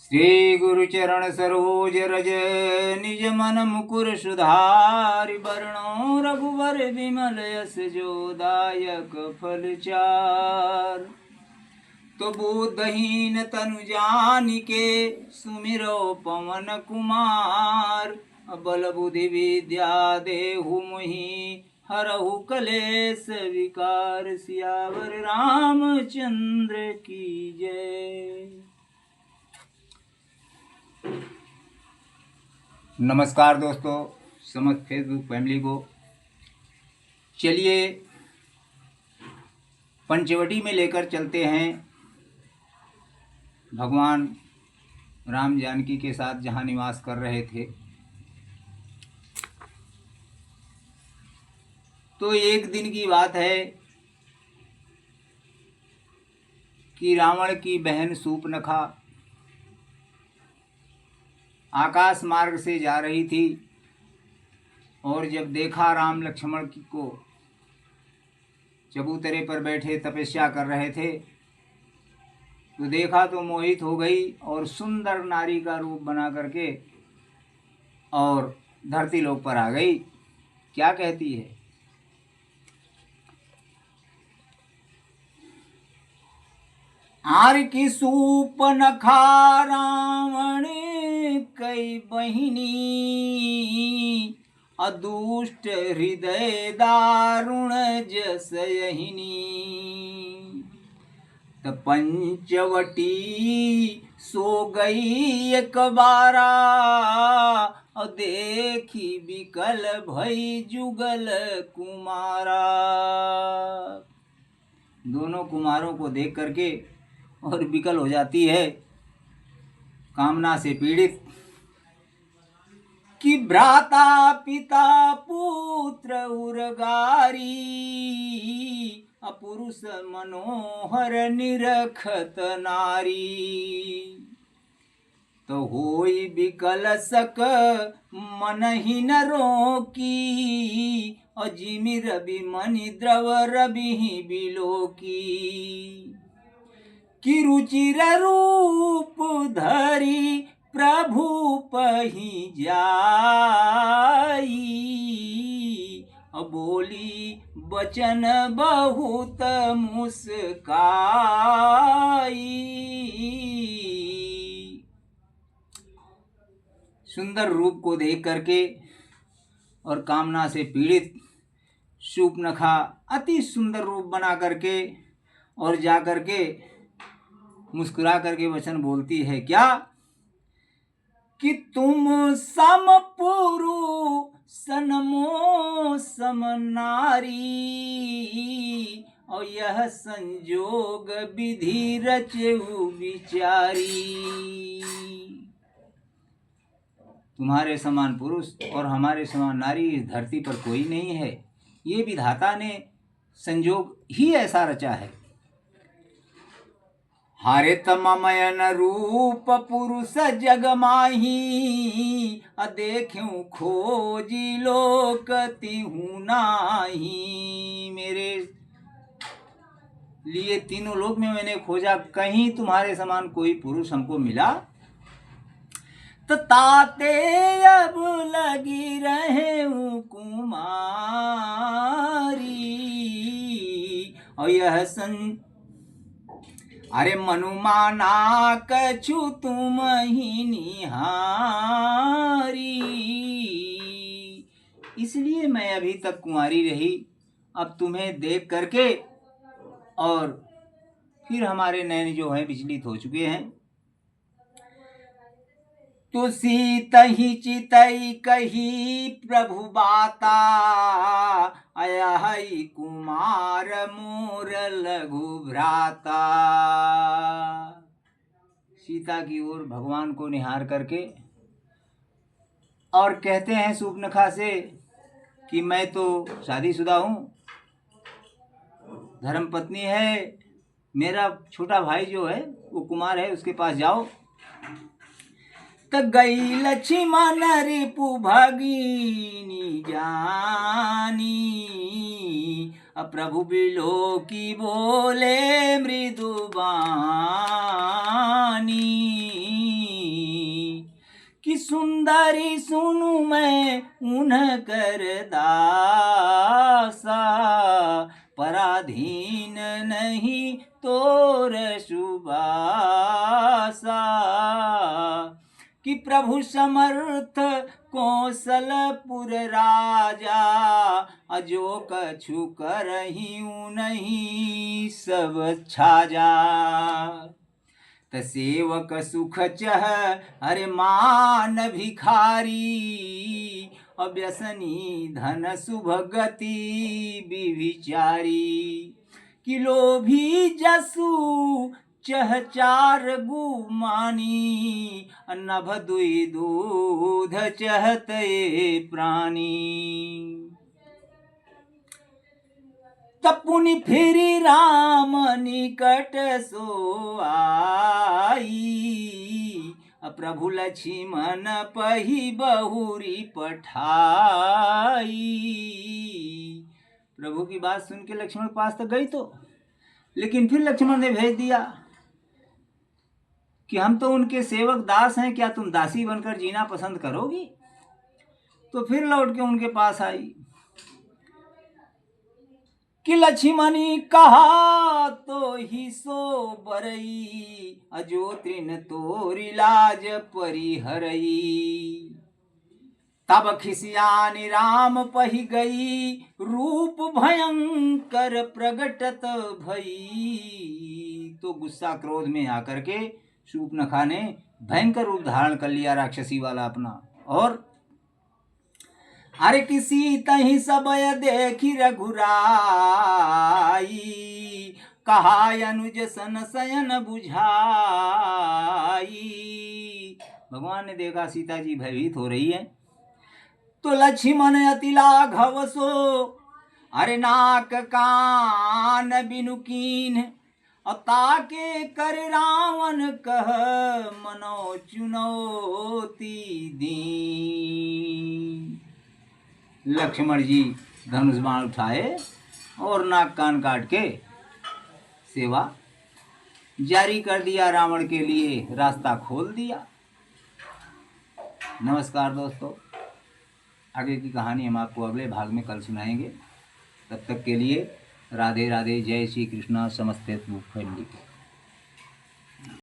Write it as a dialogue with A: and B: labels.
A: श्री गुरु चरण सरोज रज निज मन मुकुर सुधारि बरणो रघुवर विमल यस जो दायक फल चार। तो बुद्धहीन तनु जानिके सुमिरो पवन कुमार। बल बुद्धि विद्या देहु मुहि हरहु कलेश विकार। सियावर रामचंद्र की जय। नमस्कार दोस्तों, समस्त फेसबुक फैमिली को। चलिए पंचवटी में लेकर चलते हैं। भगवान राम जानकी के साथ जहाँ निवास कर रहे थे, तो एक दिन की बात है कि रावण की बहन शूर्पणखा आकाश मार्ग से जा रही थी और जब देखा राम लक्ष्मण को चबूतरे पर बैठे तपस्या कर रहे थे, तो देखा तो मोहित हो गई और सुंदर नारी का रूप बना करके और धरती लोक पर आ गई। क्या कहती है? आर की शूर्पणखा रावण कई बहिनी, अदुष्ट हृदय दारुण जस यहिनी। त पंचवटी सो गई एक बारा, और देखी विकल भई जुगल कुमारा। दोनों कुमारों को देख करके और विकल हो जाती है, कामना से पीड़ित, कि भ्राता पिता पुत्र उर्गारी, अपुरुष मनोहर निरखत नारी। तो होई विकल सक मन ही न रोकी, और जिमि रवि मणि द्रव रवि बिलोकी। कि रुचिर रूप धरी प्रभु पही जाई, बोली बचन बहुत मुस्काई। सुंदर रूप को देख करके और कामना से पीड़ित शूर्पणखा अति सुंदर रूप बना करके और जा करके मुस्कुरा करके वचन बोलती है। क्या? कि तुम सम पुरुष नमो सम नारी, और यह संजोग विधि रचेउ विचारी। तुम्हारे समान पुरुष और हमारे समान नारी इस धरती पर कोई नहीं है। ये विधाता ने संजोग ही ऐसा रचा है। हरित ममयन रूप पुरुष जग माही, देखूं खोजी लोक तिहु नाही। मेरे लिए तीनों लोक में मैंने खोजा, कहीं तुम्हारे समान कोई पुरुष हमको मिला। तो ताते अब लगी रहे कुमारी, और यह अरे मनुमाना कछु तुम ही निहारी। इसलिए मैं अभी तक कुंवारी रही, अब तुम्हें देख करके और फिर हमारे नैन जो है विचलित हो चुके हैं। तो सीतहि चितई कही प्रभु बाता, अयहि कुमार मोर लघु भ्राता। सीता की ओर भगवान को निहार करके और कहते हैं शूर्पणखा से कि मैं तो शादीशुदा हूँ, धर्मपत्नी है, मेरा छोटा भाई जो है वो कुमार है, उसके पास जाओ। त गई लक्ष्मण रिपु भगिनी जानी, प्रभु बिलो की बोले मृदु बानी। सुंदरी सुनु मैं उनकर दासा, पराधीन नहीं तोर सुबासा। कि प्रभु समर्थ कौशलपुर राजा, अजो कछु करहिं नहीं सब छाजा। त सेवक सुख चह अरे मान भिखारी, अव्यसनी धन शुभ गति विविचारी। कि लोभी जसु चह चार गुमानी, नभ दुई दूध चहते प्राणी। तपुनि फिरि राम निकट सो आई, प्रभु लक्ष्मण पही बहुरी पठाई। प्रभु की बात सुन के लक्ष्मण के पास तो गई, तो लेकिन फिर लक्ष्मण ने भेज दिया कि हम तो उनके सेवक दास हैं, क्या तुम दासी बनकर जीना पसंद करोगी? तो फिर लौट के उनके पास आई कि लक्ष्मणी कहा तो ही सो बरई, अजो तृण तोरी लाज परिहरई। तब खिसियानी राम पही गई, रूप भयंकर प्रगटत भई। तो गुस्सा क्रोध में आकर के शूर्पणखा ने भयंकर रूप धारण कर लिया राक्षसी वाला अपना। और अरे किसी तही सबय देखी रघुराई, कहा अनुज सन शयन बुझाई। भगवान ने देखा सीता जी भयभीत हो रही है, तो लक्ष्मण अति लाघव सो अरे नाक कान बिनु कीन, ताके कर रावण कह मनो चुनौती दीन। लक्ष्मण जी धनुष बाण उठाए और नाक कान काट के सेवा जारी कर दिया, रावण के लिए रास्ता खोल दिया। नमस्कार दोस्तों, आगे की कहानी हम आपको अगले भाग में कल सुनाएंगे। तब तक के लिए राधे राधे, जय श्री कृष्णा, समस्ते फैमिली।